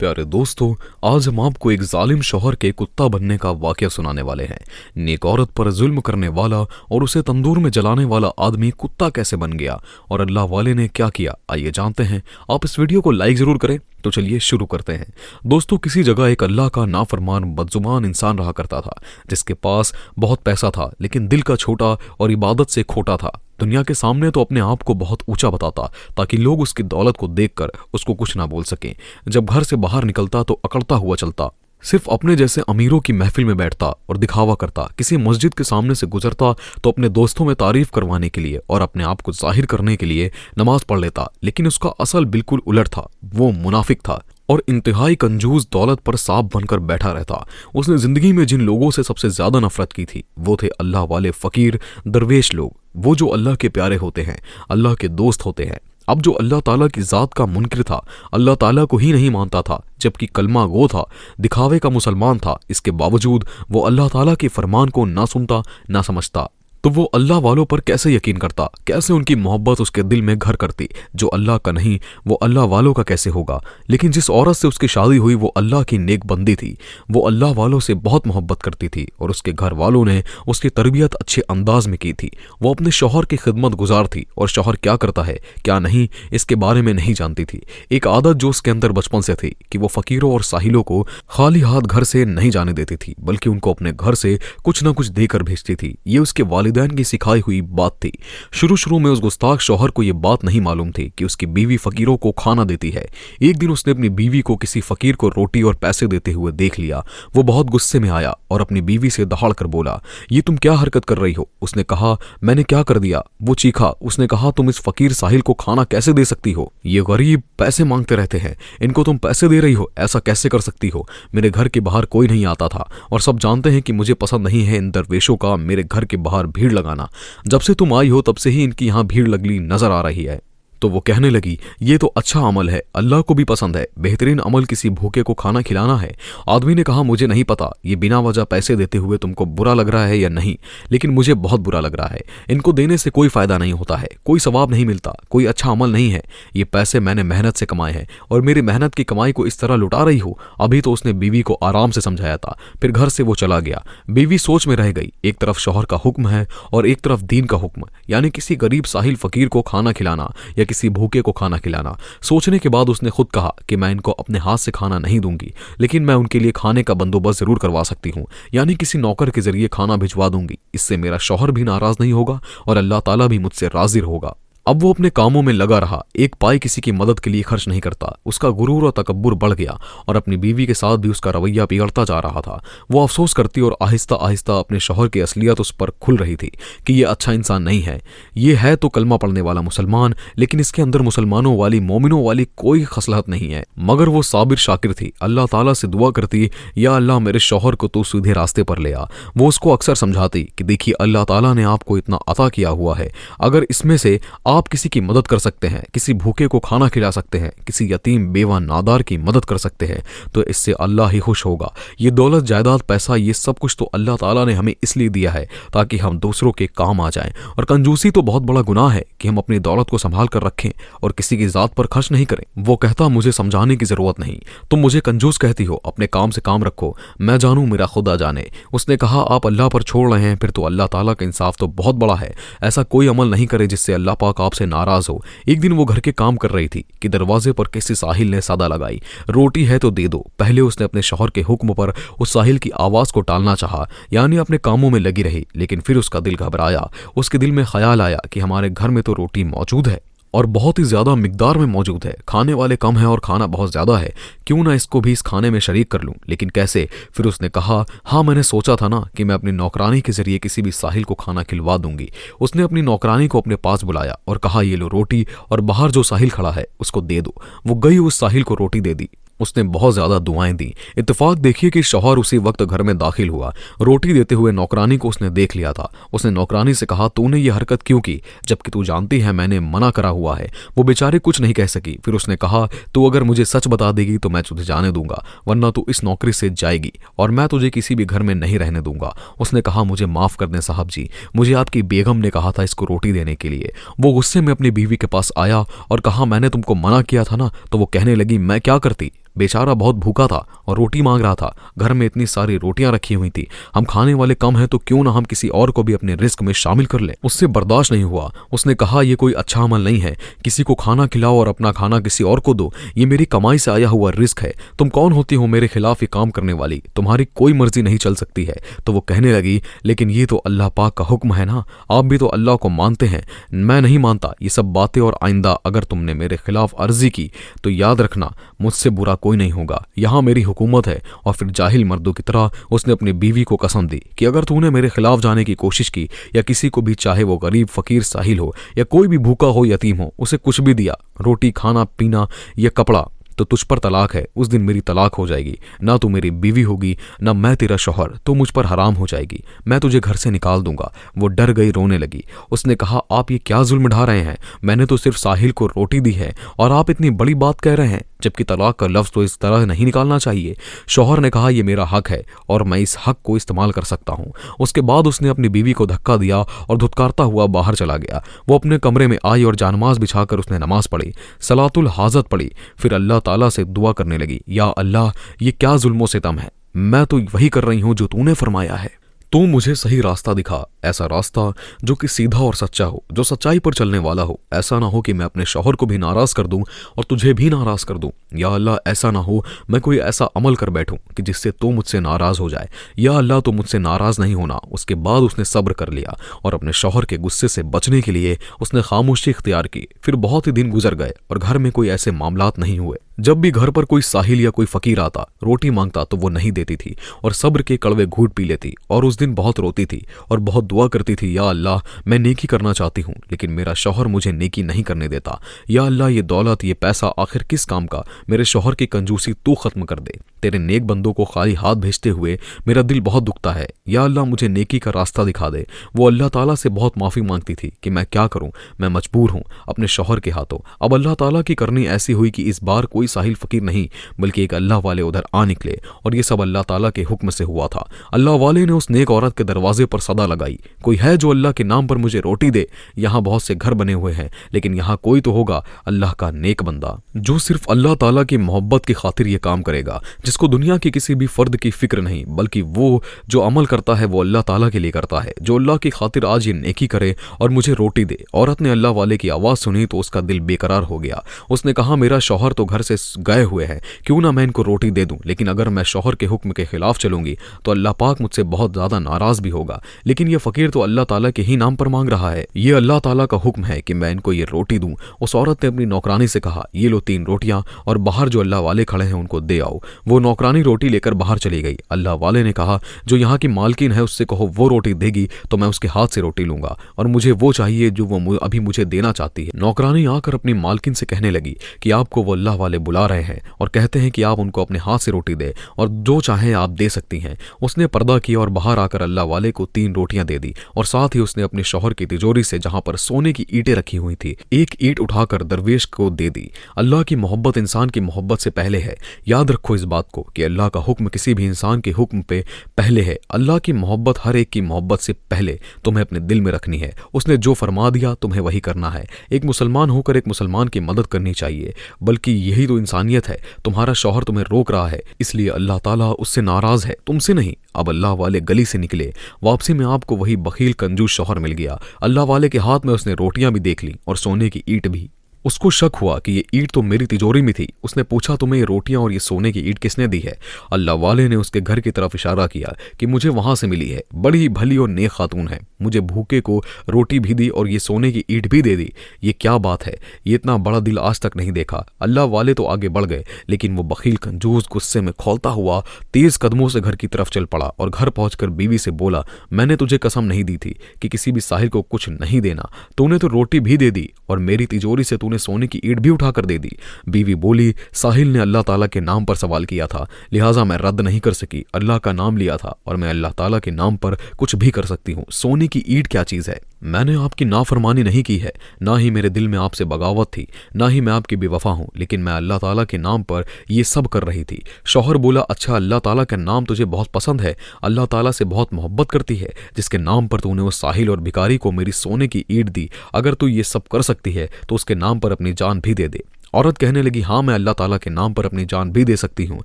प्यारे दोस्तों, आज हम आपको एक जालिम शौहर के कुत्ता बनने का वाकया सुनाने वाले हैं। नेक औरत पर जुल्म करने वाला और उसे तंदूर में जलाने वाला आदमी कुत्ता कैसे बन गया और अल्लाह वाले ने क्या किया, आइए जानते हैं। आप इस वीडियो को लाइक जरूर करें। तो चलिए शुरू करते हैं। दोस्तों, किसी जगह एक अल्लाह का नाफरमान बदजुबान इंसान रहा करता था, जिसके पास बहुत पैसा था लेकिन दिल का छोटा और इबादत से खोटा था। दुनिया के सामने तो अपने आप को बहुत ऊंचा बताता ताकि लोग उसकी दौलत को देखकर उसको कुछ ना बोल सकें। जब घर से बाहर निकलता तो अकड़ता हुआ चलता, सिर्फ अपने जैसे अमीरों की महफिल में बैठता और दिखावा करता। किसी मस्जिद के सामने से गुजरता तो अपने दोस्तों में तारीफ करवाने के लिए और अपने आप को जाहिर करने के लिए नमाज पढ़ लेता, लेकिन उसका असल बिल्कुल उलट था। वो मुनाफिक था और इंतहाई कंजूस दौलत पर सांप बनकर बैठा रहता। उसने जिंदगी में जिन लोगों से सबसे ज्यादा नफरत की थी वो थे अल्लाह वाले फकीर दरवेश लोग, वो जो अल्लाह के प्यारे होते हैं, अल्लाह के दोस्त होते हैं। अब जो अल्लाह ताला की जात का मुनकिर था, अल्लाह ताला को ही नहीं मानता था, जबकि कलमा गो था, दिखावे का मुसलमान था, इसके बावजूद वो अल्लाह ताला के फरमान को ना सुनता ना समझता। तो वो अल्लाह वालों पर कैसे यकीन करता, कैसे उनकी मोहब्बत उसके दिल में घर करती। जो अल्लाह का नहीं वो अल्लाह वालों का कैसे होगा। लेकिन जिस औरत से उसकी शादी हुई वो अल्लाह की नेक बंदी थी, वो अल्लाह वालों से बहुत मोहब्बत करती थी और उसके घर वालों ने उसकी तरबियत अच्छे अंदाज में की थी। वो अपने शौहर की खिदमत गुजार थी और शौहर क्या करता है क्या नहीं इसके बारे में नहीं जानती थी। एक आदत जो उसके अंदर बचपन से थी कि वो फकीरों और साहिलों को खाली हाथ घर से नहीं जाने देती थी, बल्कि उनको अपने घर से कुछ ना कुछ देकर भेजती थी। ये उसके वालिदैन की सिखाई हुई बात थी। शुरू में उस गुस्ताख शौहर को यह बात नहीं मालूम थी कि उसकी बीवी फकीरों को खाना देती है। एक दिन उसने अपनी बीवी को किसी फकीर को रोटी और पैसे देते हुए देख लिया। वो बहुत गुस्से में आया और अपनी बीवी से दहाड़ कर बोला, ये तुम क्या हरकत कर रही हो। उसने कहा, मैंने क्या कर दिया। वो चीखा। उसने कहा, तुम इस फकीर साहिल को खाना कैसे दे सकती हो। ये गरीब पैसे मांगते रहते हैं, इनको तुम पैसे दे रही हो, ऐसा कैसे कर सकती हो। मेरे घर के बाहर कोई नहीं आता था और सब जानते हैं कि मुझे पसंद नहीं है इन दरवेशों का मेरे घर के बाहर भीड़ लगाना। जब से तुम आई हो तब से ही इनकी यहां भीड़ लगली नजर आ रही है। तो वो कहने लगी, ये तो अच्छा अमल है, अल्लाह को भी पसंद है। बेहतरीन अमल किसी भूखे को खाना खिलाना है। आदमी ने कहा, मुझे नहीं पता ये बिना वजह पैसे देते हुए तुमको बुरा लग रहा है या नहीं, लेकिन मुझे बहुत बुरा लग रहा है। इनको देने से कोई फायदा नहीं होता है, कोई सवाब नहीं मिलता, कोई अच्छा अमल नहीं है। ये पैसे मैंने मेहनत से कमाए हैं और मेरी मेहनत की कमाई को इस तरह लुटा रही हो। अभी तो उसने बीवी को आराम से समझाया था, फिर घर से वो चला गया। बीवी सोच में रह गई। एक तरफ शौहर का हुक्म है और एक तरफ दीन का हुक्म, यानी किसी गरीब साहिल फकीर को खाना खिलाना या किसी भूखे को खाना खिलाना। सोचने के बाद उसने खुद कहा कि मैं इनको अपने हाथ से खाना नहीं दूंगी, लेकिन मैं उनके लिए खाने का बंदोबस्त जरूर करवा सकती हूँ, यानी किसी नौकर के जरिए खाना भिजवा दूंगी। इससे मेरा शौहर भी नाराज नहीं होगा और अल्लाह ताला भी मुझसे राजी होगा। अब वो अपने कामों में लगा रहा, एक पाई किसी की मदद के लिए खर्च नहीं करता। उसका गुरूर और तकब्बुर बढ़ गया और अपनी बीवी के साथ भी उसका रवैया बिगड़ता जा रहा था। वो अफसोस करती और आहिस्ता आहिस्ता अपने शौहर की असलियत उस पर खुल रही थी कि ये अच्छा इंसान नहीं है। ये है तो कलमा पढ़ने वाला मुसलमान, लेकिन इसके अंदर मुसलमानों वाली मोमिनों वाली कोई खसलत नहीं है। मगर वो साबिर शाकिर थी, अल्लाह ताला से दुआ करती, या अल्लाह मेरे शौहर को तो सीधे रास्ते पर ले आ। वो उसको अक्सर समझाती कि देखिए अल्लाह ताला ने आपको इतना अता किया हुआ है, अगर इसमें से आप किसी की मदद कर सकते हैं, किसी भूखे को खाना खिला सकते हैं, किसी यतीम बेवा नादार की मदद कर सकते हैं, तो इससे अल्लाह ही खुश होगा। ये दौलत जायदाद पैसा ये सब कुछ तो अल्लाह ताला ने हमें इसलिए दिया है ताकि हम दूसरों के काम आ जाएं। और कंजूसी तो बहुत बड़ा गुनाह है कि हम अपनी दौलत को संभाल कर रखें और किसी की जात पर खर्च नहीं करें। वो कहता, मुझे समझाने की जरूरत नहीं, तुम मुझे कंजूस कहती हो, अपने काम से काम रखो, मैं जानू मेरा खुदा जाने। उसने कहा, आप अल्लाह पर छोड़ रहे हैं, फिर तो अल्लाह ताला का इंसाफ तो बहुत बड़ा है। ऐसा कोई अमल नहीं करे जिससे अल्लाह पाक आपसे नाराज हो। एक दिन वो घर के काम कर रही थी कि दरवाजे पर किसी साहिल ने सदा लगाई, रोटी है तो दे दो। पहले उसने अपने शौहर के हुक्म पर उस साहिल की आवाज को टालना चाहा, यानी अपने कामों में लगी रही, लेकिन फिर उसका दिल घबराया। उसके दिल में ख्याल आया कि हमारे घर में तो रोटी मौजूद है और बहुत ही ज्यादा मिकदार में मौजूद है, खाने वाले कम है और खाना बहुत ज्यादा है, क्यों ना इसको भी इस खाने में शरीक कर लूं, लेकिन कैसे। फिर उसने कहा, हाँ मैंने सोचा था ना कि मैं अपनी नौकरानी के जरिए किसी भी साहिल को खाना खिलवा दूंगी। उसने अपनी नौकरानी को अपने पास बुलाया और कहा, ये लो रोटी और बाहर जो साहिल खड़ा है उसको दे दो। वो गई, उस साहिल को रोटी दे दी। उसने बहुत ज्यादा दुआएं दी। इत्तेफाक देखिए कि शौहर उसी वक्त घर में दाखिल हुआ। रोटी देते हुए नौकरानी को उसने देख लिया था। उसने नौकरानी से कहा, तूने ये हरकत क्यों की, जबकि तू जानती है मैंने मना करा हुआ है। वो बेचारी कुछ नहीं कह सकी। फिर उसने कहा, तू अगर मुझे सच बता देगी तो मैं तुझे जाने दूंगा, वरना तू इस नौकरी से जाएगी और मैं तुझे किसी भी घर में नहीं रहने दूंगा। उसने कहा, मुझे माफ कर दें साहब जी, मुझे आपकी बेगम ने कहा था इसको रोटी देने के लिए। वो गुस्से में अपनी बीवी के पास आया और कहा, मैंने तुमको मना किया था ना। तो वो कहने लगी, मैं क्या करती, बेचारा बहुत भूखा था और रोटी मांग रहा था। घर में इतनी सारी रोटियां रखी हुई थी, हम खाने वाले कम हैं तो क्यों ना हम किसी और को भी अपने रिस्क में शामिल कर लें। उससे बर्दाश्त नहीं हुआ, उसने कहा यह कोई अच्छा अमल नहीं है, किसी को खाना खिलाओ और अपना खाना किसी और को दो, ये मेरी कमाई से आया हुआ रिस्क है, तुम कौन होती हो मेरे खिलाफ ये काम करने वाली, तुम्हारी कोई मर्जी नहीं चल सकती है। तो वो कहने लगी लेकिन ये तो अल्लाह पाक का हुक्म है ना, आप भी तो अल्लाह को मानते हैं, मैं नहीं मानता ये सब बातें, और आइंदा अगर तुमने मेरे खिलाफ अर्जी की तो याद रखना मुझसे बुरा कोई नहीं होगा, यहाँ मेरी हुकूमत है। और फिर जाहिल मर्दों की तरह उसने अपनी बीवी को कसम दी कि अगर तूने मेरे खिलाफ जाने की कोशिश की या किसी को भी, चाहे वो गरीब फकीर साहिल हो या कोई भी भूखा हो यतीम हो, उसे कुछ भी दिया, रोटी खाना पीना या कपड़ा, तो तुझ पर तलाक है, उस दिन मेरी तलाक हो जाएगी, ना तू मेरी बीवी होगी ना मैं तेरा शौहर, तो मुझ पर हराम हो जाएगी, मैं तुझे घर से निकाल दूंगा। वो डर गई, रोने लगी। उसने कहा आप ये क्या जुल्म ढा रहे हैं, मैंने तो सिर्फ साहिल को रोटी दी है और आप इतनी बड़ी बात कह रहे हैं, जबकि तलाक का लफ्ज तो इस तरह नहीं निकालना चाहिए। शौहर ने कहा यह मेरा हक है और मैं इस हक को इस्तेमाल कर सकता हूँ। उसके बाद उसने अपनी बीवी को धक्का दिया और धुतकारता हुआ बाहर चला गया। वो अपने कमरे में आई और जानमाज बिछाकर उसने नमाज पढ़ी, सलातुल हाजत पढ़ी, फिर अल्लाह ताला से दुआ करने लगी, या अल्लाह ये क्या जुल्मो सितम है, मैं तो वही कर रही हूं जो तूने फरमाया है, तू मुझे सही रास्ता दिखा, ऐसा रास्ता जो कि सीधा और सच्चा हो, जो सच्चाई पर चलने वाला हो। ऐसा ना हो कि मैं अपने शौहर को भी नाराज कर दूं और तुझे भी नाराज कर दूं। या अल्लाह ऐसा ना हो मैं कोई ऐसा अमल कर बैठूं कि जिससे तू मुझसे नाराज हो जाए। या अल्लाह तो मुझसे नाराज नहीं होना। उसके बाद उसने सब्र कर लिया और अपने शौहर के गुस्से से बचने के लिए उसने खामोशी इख्तियार की। फिर बहुत ही दिन गुजर गए और घर में कोई ऐसे मामलात नहीं हुए। जब भी घर पर कोई साहिल या कोई फकीर आता, रोटी मांगता तो वो नहीं देती थी और सब्र के कड़वे घूंट पी लेती और उस दिन बहुत रोती थी और बहुत दुआ करती थी, या अल्लाह मैं नेकी करना चाहती हूँ लेकिन मेरा शौहर मुझे नेकी नहीं करने देता। या अल्लाह ये दौलत ये पैसा आखिर किस काम का, मेरे शौहर की कंजूसी तू खत्म कर दे। तेरे नेक बंदों को खाली हाथ भेजते हुए मेरा दिल बहुत दुखता है। या अल्लाह मुझे नेकी का रास्ता दिखा दे। वो अल्लाह ताला से बहुत माफ़ी मांगती थी कि मैं क्या करूँ, मैं मजबूर हूँ अपने शौहर के हाथों। अब अल्लाह ताला की करनी ऐसी हुई कि इस बार कोई साहिल फकीर नहीं बल्कि एक अल्लाह वाले उधर आ निकले और ये सब अल्लाह ताला के हुक्म से हुआ था। अल्लाह वाले ने उस नेक औरत के दरवाजे पर सदा लगाई, कोई है जो अल्लाह के नाम पर मुझे रोटी दे। यहाँ बहुत से घर बने हुए हैं लेकिन यहाँ कोई तो होगा अल्लाह का नेक बंदा जो सिर्फ अल्लाह ताला की मोहब्बत की खातिर ये काम करेगा, जिसको दुनिया की किसी भी फर्द की फिक्र नहीं, बल्कि वो जो अमल करता है वो अल्लाह ताला के लिए करता है। जो अल्लाह की खातिर आज ये नेकी करे और मुझे रोटी दे। औरत ने अल्लाह वाले की आवाज़ सुनी तो उसका दिल बेकरार हो गया। उसने कहा मेरा शौहर तो घर से गए हुए हैं, क्यों ना मैं इनको रोटी दे दूं, लेकिन अगर मैं शौहर के हुक्म के खिलाफ चलूंगी तो अल्लाह पाक मुझसे बहुत ज़्यादा नाराज़ भी होगा। लेकिन ये फ़कीर तो अल्लाह ताला के ही नाम पर मांग रहा है, ये अल्लाह ताला का हुक्म है कि मैं इनको ये रोटी दूं। उस औरत ने अपनी नौकरानी से कहा ये लो 3 रोटियां और बाहर जो अल्लाह वाले खड़े हैं उनको दे आओ। वो नौकरानी रोटी लेकर बाहर चली गई। अल्लाह वाले ने कहा जो यहाँ की मालकिन है उससे कहो वो रोटी देगी तो मैं उसके हाथ से रोटी लूंगा और मुझे वो चाहिए जो वो अभी मुझे देना चाहती है। नौकरानी आकर अपनी मालकिन से कहने लगी कि आपको वो अल्लाह वाले बुला रहे हैं और कहते हैं कि आप उनको अपने हाथ से रोटी दे और जो चाहे आप दे सकती हैं। उसने पर्दा किया और बाहर आकर अल्लाह वाले को 3 रोटियां दे दी और साथ ही उसने अपने शौहर की तिजोरी से जहां पर सोने की ईंटें रखी हुई थी एक ईंट उठाकर दरवेश को दे दी। अल्लाह की मोहब्बत इंसान की मोहब्बत से पहले है। याद रखो इस बात को कि अल्लाह का हुक्म किसी भी इंसान के हुक्म पे पहले है। अल्लाह की मोहब्बत हर एक की मोहब्बत से पहले तुम्हें अपने दिल में रखनी है। उसने जो फरमा दिया तुम्हें वही करना है। एक मुसलमान होकर एक मुसलमान की मदद करनी चाहिए, बल्कि यही तो इंसानियत है। तुम्हारा शौहर तुम्हें रोक रहा है इसलिए अल्लाह ताला उससे नाराज है, तुमसे नहीं। अब अल्लाह वाले गली से निकले। वापसी में आपको वही बखील कंजूस शौहर मिल गया। अल्लाह वाले के हाथ में उसने रोटियां भी देख ली और सोने की ईंट भी। उसको शक हुआ कि ये ईंट तो मेरी तिजोरी में थी। उसने पूछा तुम्हें ये रोटियां और ये सोने की ईंट किसने दी है? अल्लाह वाले ने उसके घर की तरफ इशारा किया कि मुझे वहां से मिली है, बड़ी भली और नेक खातून है, मुझे भूखे को रोटी भी दी और ये सोने की ईंट भी दे दी। ये क्या बात है, ये इतना बड़ा दिल आज तक नहीं देखा। अल्लाह वाले तो आगे बढ़ गए लेकिन वो बखील कंजूस गुस्से में खौलता हुआ तेज कदमों से घर की तरफ चल पड़ा और घर पहुंचकर बीवी से बोला मैंने तुझे कसम नहीं दी थी कि किसी भी साहिल को कुछ नहीं देना, तूने तो रोटी भी दे दी और मेरी तिजोरी से तूने सोने की ईंट भी उठाकर दे दी। बीवी बोली साहिल ने अल्लाह ताला के नाम पर सवाल किया था लिहाजा मैं रद्द नहीं कर सकी। अल्लाह का नाम लिया था और मैं अल्लाह ताला के नाम पर कुछ भी कर सकती हूँ। सोने की ईंट क्या चीज है? मैंने आपकी नाफरमानी नहीं की है, ना ही मेरे दिल में आपसे बगावत थी, ना ही मैं आपकी बेवफा हूं, लेकिन मैं अल्लाह ताला के नाम पर ये सब कर रही थी। शौहर बोला अच्छा अल्लाह ताला का नाम तुझे बहुत पसंद है, अल्लाह ताला से बहुत मोहब्बत करती है जिसके नाम पर तूने उस साहिल और भिखारी को मेरी सोने की ईंट दी। अगर तू ये सब कर सकती है तो उसके नाम पर अपनी जान भी दे दे। औरत कहने लगी, हाँ मैं अल्लाह ताला के नाम पर अपनी जान भी दे सकती हूँ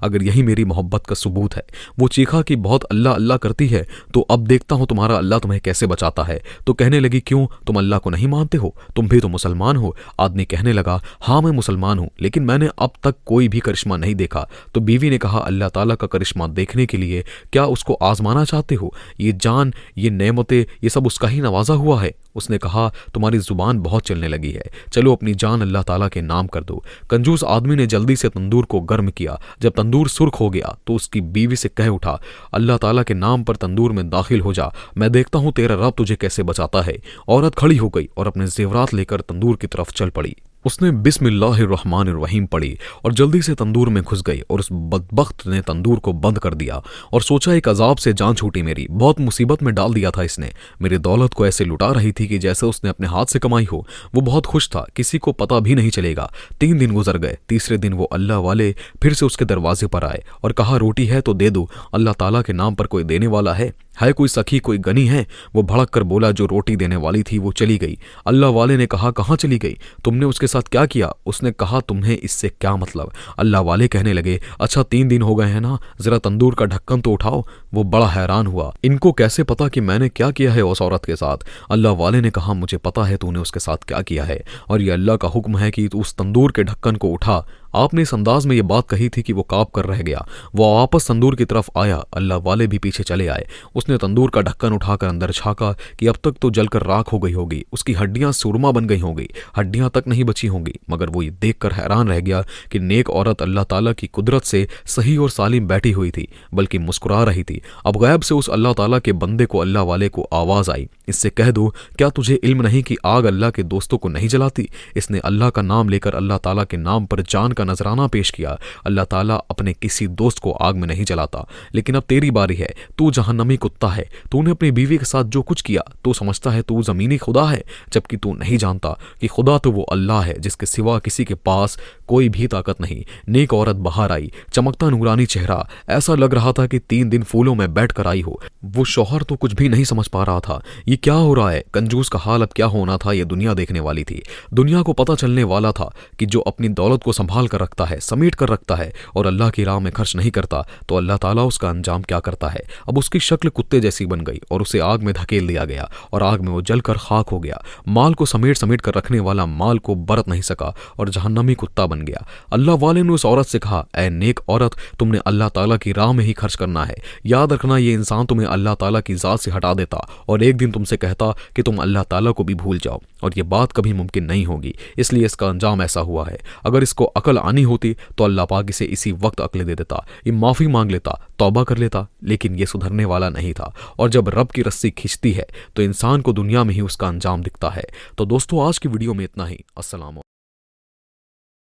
अगर यही मेरी मोहब्बत का सबूत है। वो चीखा कि बहुत अल्लाह अल्लाह करती है, तो अब देखता हूँ तुम्हारा अल्लाह तुम्हें कैसे बचाता है। तो कहने लगी, क्यों तुम अल्लाह को नहीं मानते हो, तुम भी तो मुसलमान हो। आदमी कहने लगा, हाँ मैं मुसलमान हूँ, लेकिन मैंने अब तक कोई भी करिश्मा नहीं देखा। तो बीवी ने कहा, अल्लाह ताला का करिश्मा देखने के लिए क्या उसको आजमाना चाहते हो? ये जान, ये नेमतें, ये सब उसका ही नवाजा हुआ है। उसने कहा, तुम्हारी जुबान बहुत चलने लगी है, चलो अपनी जान अल्लाह ताला के नाम कर दो। कंजूस आदमी ने जल्दी से तंदूर को गर्म किया। जब तंदूर सुर्ख हो गया तो उसकी बीवी से कह उठा, अल्लाह ताला के नाम पर तंदूर में दाखिल हो जा, मैं देखता हूं तेरा रब तुझे कैसे बचाता है। औरत खड़ी हो गई और अपने जेवरात लेकर तंदूर की तरफ चल पड़ी। उसने बिस्मिल्लाहिर्रहमानिर्रहीम पढ़ी और जल्दी से तंदूर में घुस गई और उस बदबख्त ने तंदूर को बंद कर दिया और सोचा, एक अजाब से जान छूटी मेरी, बहुत मुसीबत में डाल दिया था इसने। मेरी दौलत को ऐसे लुटा रही थी कि जैसे उसने अपने हाथ से कमाई हो। वो बहुत खुश था, किसी को पता भी नहीं चलेगा। 3 दिन गुजर गए। तीसरे दिन वो अल्लाह वाले फिर से उसके दरवाजे पर आए और कहा, रोटी है तो दे दो, अल्लाह ताला के नाम पर कोई देने वाला है कोई सखी, कोई गनी है? वो भड़क कर बोला, जो रोटी देने वाली थी वो चली गई। अल्लाह वाले ने कहा, कहाँ चली गई? तुमने उसके साथ क्या किया? उसने कहा, तुम्हें इससे क्या मतलब? अल्लाह वाले कहने लगे, अच्छा 3 दिन हो गए हैं ना, जरा तंदूर का ढक्कन तो उठाओ। वो बड़ा हैरान हुआ, इनको कैसे पता कि मैंने क्या किया है उस औरत के साथ? अल्लाह वाले ने कहा, मुझे पता है तूने उसके साथ क्या किया है, और ये अल्लाह का हुक्म है कि तू उस तंदूर के ढक्कन को उठा। आपने इस अंदाज में ये बात कही थी कि वो कांप कर रह गया। वो वापस तंदूर की तरफ आया, अल्लाह वाले भी पीछे चले आए। उसने तंदूर का ढक्कन उठाकर अंदर झांका कि अब तक तो जलकर राख हो गई होगी, उसकी हड्डियां सुरमा बन गई होंगी, हड्डियां तक नहीं बची होंगी। मगर वो ये देखकर हैरान रह गया कि नेक औरत अल्लाह ताला की कुदरत से सही और सालिम बैठी हुई थी, बल्कि मुस्कुरा रही थी। अब गैब से उस अल्लाह ताला के बंदे को अल्लाह वाले को आवाज आई, इससे कह दो, क्या तुझे इल्म नहीं कि आग अल्लाह के दोस्तों को नहीं जलाती? इसने अल्लाह का नाम लेकर अल्लाह ताला के नाम पर जान का नजराना पेश किया। अल्लाह ताला अपने किसी दोस्त को आग में नहीं जलाता। लेकिन अब तेरी बारी है, तू जहन्नमी कुत्ता है। तूने अपनी बीवी के साथ जो कुछ किया, तू समझता है तू जमीनी खुदा है, जबकि तू नहीं जानता कि खुदा तो वो अल्लाह है जिसके सिवा किसी के पास कोई भी ताकत नहीं। नेक औरत बाहर आई, चमकता नूरानी चेहरा, ऐसा लग रहा था कि 3 दिन फूलों में बैठ कर आई हो। वो शौहर तो कुछ भी नहीं समझ पा रहा था, ये क्या हो रहा है? कंजूस का हाल अब क्या होना था, ये दुनिया देखने वाली थी। दुनिया को पता चलने वाला था कि जो अपनी दौलत को संभाल कर रखता है, समेट कर रखता है और अल्लाह की राह में खर्च नहीं करता, तो अल्लाह ताला उसका अंजाम क्या करता है। अब उसकी शक्ल कुत्ते जैसी बन गई और उसे आग में धकेल दिया गया और आग में वो जलकर खाक हो गया। माल को समेट समेट कर रखने वाला माल को बरत नहीं सका और जहन्नमी कुत्ता बन गया। अल्लाह वाले ने उस औरत से कहा, ऐ नेक औरत, तुमने अल्लाह ताला की राह में ही खर्च करना है। याद रखना, ये इंसान तुम्हें अल्लाह ताला की जात से हटा देता और एक दिन तुमसे कहता कि तुम अल्लाह ताला को भी भूल जाओ, और ये बात कभी मुमकिन नहीं होगी। इसलिए इसका अंजाम ऐसा हुआ है। अगर इसको अकल आनी होती तो अल्लाह पाक इसे इसी वक्त अकल दे देता, ये माफी मांग लेता, तौबा कर लेता, लेकिन ये सुधरने वाला नहीं था। और जब रब की रस्सी खिंचती है तो इंसान को दुनिया में ही उसका अंजाम दिखता है। तो दोस्तों, आज की वीडियो में इतना ही। अस्सलाम।